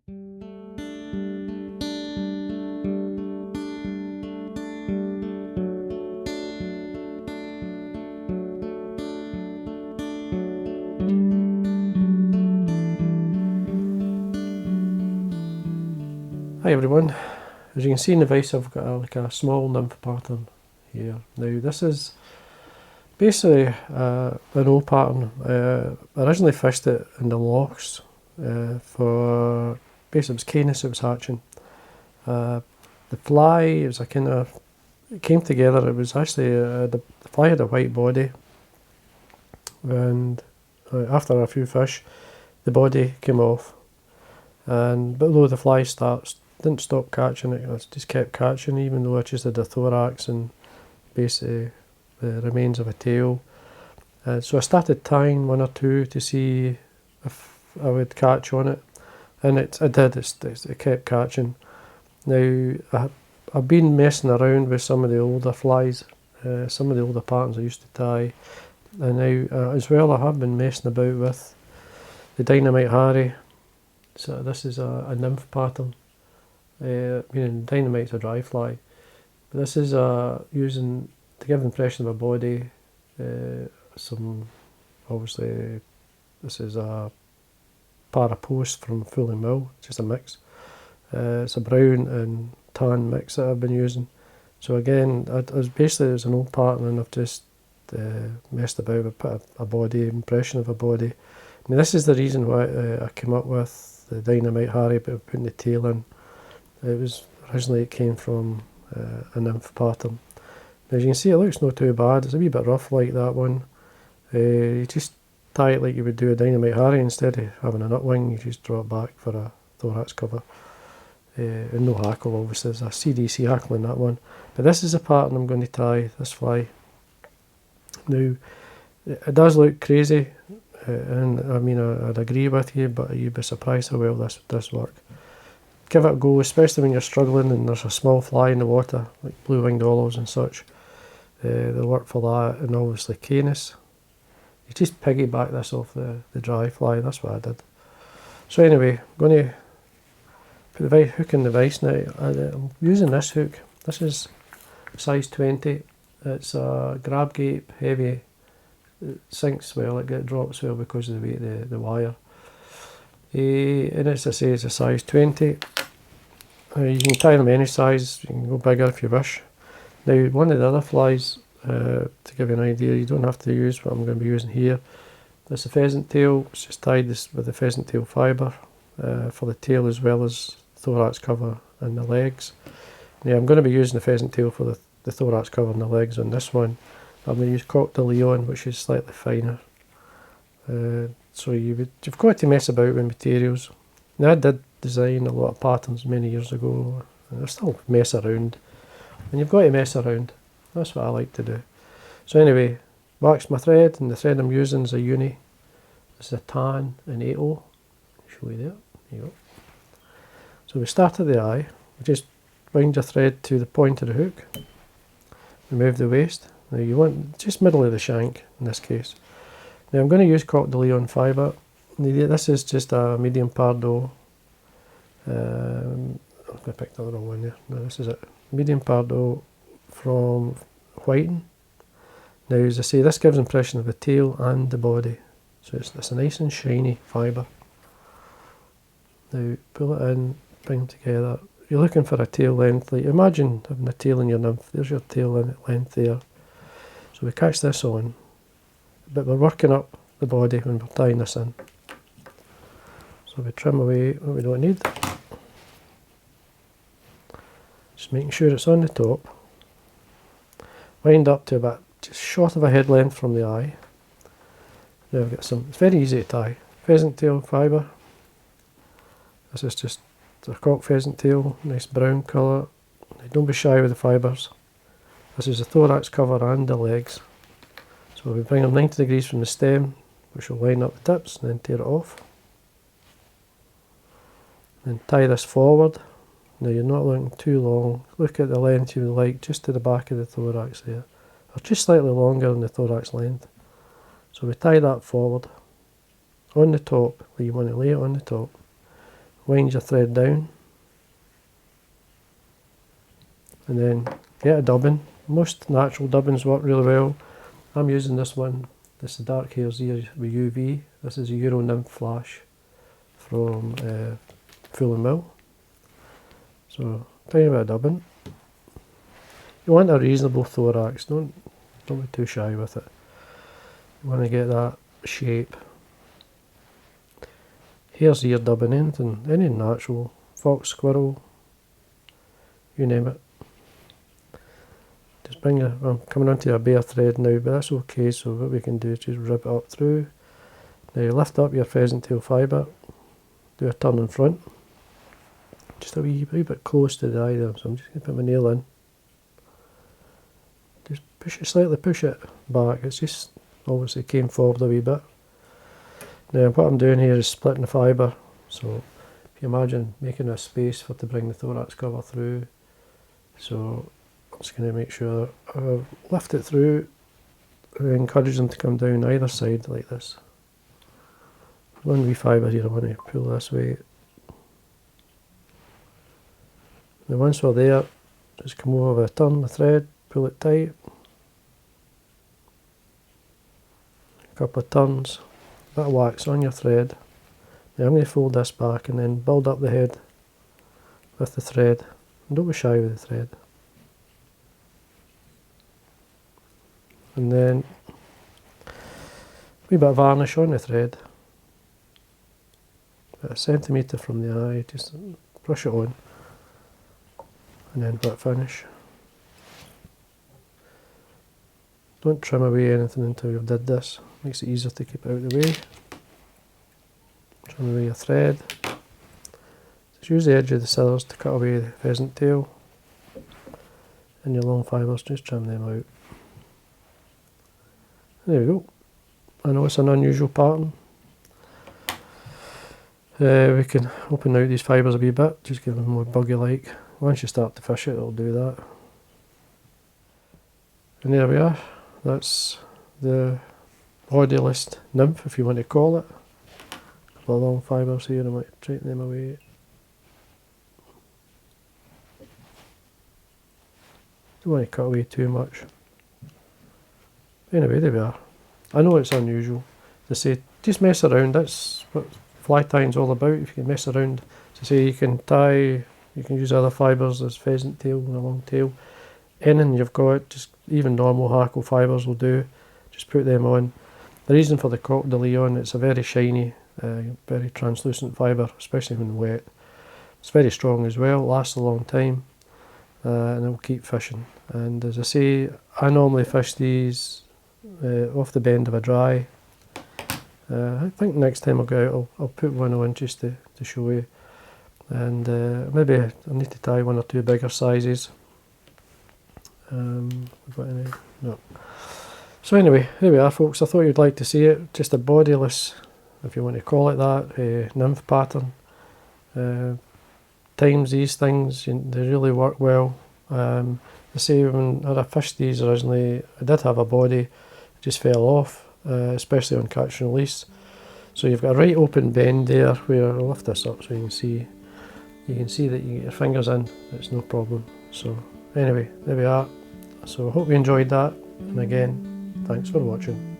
Hi everyone, as you can see in the vise I've got like a small nymph pattern here. Now this is basically an old pattern. I originally fished it in the lochs for, basically it was Caenis it was hatching. The fly, it was a kind of, it came together, it was actually, the fly had a white body, and after a few fish the body came off, and but though the fly didn't stop catching it, I just kept catching even though I just had a thorax and basically the remains of a tail. So I started tying one or two to see if I would catch on it, and I did, it kept catching. Now I've been messing around with some of the older flies, some of the older patterns I used to tie, and now as well I have been messing about with the Dynamite Hare. So this is a nymph pattern. Meaning Dynamite's a dry fly, but this is using to give the impression of a body. Obviously this is a Parapost from Fully Mill, just a mix. It's a brown and tan mix that I've been using. So again, it was an old pattern, and I've just messed about with put a body impression of a body. I mean, this is the reason why I came up with the Dynamite Hare, but putting the tail in. It came from a nymph pattern. As you can see, it looks not too bad. It's a wee bit rough like that one. You just tie it like you would do a Dynamite Hare. Instead of having a nut wing, you just draw it back for a thorax cover. And no hackle, obviously. There's a CDC hackle in that one. But this is the pattern I'm going to tie this fly. Now, it does look crazy, and I mean, I'd agree with you, but you'd be surprised how well this work. Give it a go, especially when you're struggling and there's a small fly in the water, like blue-winged olives and such. They'll work for that, and obviously Caenis. You just piggyback this off the dry fly, that's what I did. So anyway, I'm going to put the hook in the vise now. I'm using this hook. This is size 20. It's a grab Gape, heavy. It sinks well, it drops well because of the weight of the wire. And as I say, it's a size 20. You can tie them any size, you can go bigger if you wish. Now, one of the other flies, to give you an idea, you don't have to use what I'm going to be using here. This is a pheasant tail. It's just tied this with the pheasant tail fibre for the tail as well as thorax cover and the legs. Now, I'm going to be using the pheasant tail for the thorax cover and the legs on this one. I'm going to use Coq de Leon, which is slightly finer. So you've got to mess about with materials. Now, I did design a lot of patterns many years ago, and I still mess around. And you've got to mess around. That's what I like to do. So anyway, wax my thread, and the thread I'm using is a uni. This is a tan and 8/0. Show you there. There you go. So we start at the eye. We just wind your thread to the point of the hook. Remove the waist. Now you want just middle of the shank in this case. Now I'm going to use Coq de Leon fibre. This is just a medium Pardo. I'm going to pick the wrong one there. No, this is it. Medium Pardo from Whiting. Now, as I say, this gives impression of the tail and the body. So it's a nice and shiny fibre. Now, pull it in, bring them together. You're looking for a tail length. Like, imagine having a tail in your nymph. There's your tail length there. So we catch this on, but we're working up the body when we're tying this in. So we trim away what we don't need. Just making sure it's on the top. Wind up to about just short of a head length from the eye. Now we've got some, it's very easy to tie. Pheasant tail fibre. This is just a cock pheasant tail, nice brown colour. Don't be shy with the fibres. This is the thorax cover and the legs. So we bring them 90 degrees from the stem, which will line up the tips, and then tear it off. Then tie this forward. Now you're not looking too long. Look at the length you would like, just to the back of the thorax there. Or just slightly longer than the thorax length. So we tie that forward. On the top, where you want to lay it on the top. wind your thread down, and then get a dubbing. Most natural dubbins work really well. I'm using this one. This is Dark Hare's Ear with UV. This is a Euro Nymph Flash from Full and Mill. So, tiny bit of dubbing. You want a reasonable thorax, don't be too shy with it. You want to get that shape. Hare's ear dubbing, anything, any natural, fox, squirrel, you name it. Just bring I'm coming onto a bare thread now, but that's okay, so what we can do is just rip it up through. Now you lift up your pheasant tail fibre, do a turn in front, just a wee bit close to the eye there, so I'm just going to put my nail in. Just push it slightly, push it back, it's just obviously came forward a wee bit. Now what I'm doing here is splitting the fibre, so if you imagine making a space for to bring the thorax cover through, so I'm just going to make sure I lift it through, and encourage them to come down either side like this. One wee fibre here I want to pull this way. Now once we're there, just come over, turn the thread, pull it tight. A couple of turns, a bit of wax on your thread. Now I'm going to fold this back and then build up the head with the thread. And don't be shy with the thread. And then a wee bit of varnish on the thread. About 1 centimetre from the eye, just brush it on. And then bit finish. Don't trim away anything until you've did this. Makes it easier to keep it out of the way. Trim away your thread. Just use the edge of the scissors to cut away the pheasant tail. And your long fibres, just trim them out. There we go. I know it's an unusual pattern. We can open out these fibres a wee bit, just give them more buggy like. Once you start to fish it, it'll do that. And there we are. That's the Bodyless Nymph, if you want to call it. A couple of long fibres here, I might straighten them away. Don't want to cut away too much. Anyway, there we are. I know it's unusual. They say, just mess around, that's what fly tying's all about. If you can mess around, to say you can tie, you can use other fibres, there's pheasant tail and a long tail. Anything you've got, just even normal hackle fibres will do, just put them on. The reason for the coq de Leon, it's a very shiny, very translucent fibre, especially when wet. It's very strong as well, lasts a long time, and it will keep fishing. And as I say, I normally fish these off the bend of a dry. I think next time I go out I'll put one on just to show you. And maybe I need to tie 1 or 2 bigger sizes. No. So anyway, here we are folks. I thought you'd like to see it. Just a bodyless, if you want to call it that, nymph pattern. Times these things, they really work well. I say when I fished these originally, I did have a body, it just fell off, especially on catch and release. So you've got a right open bend there where, I'll lift this up so you can see that you get your fingers in, it's no problem. So anyway, there we are. So I hope you enjoyed that, and again, thanks for watching.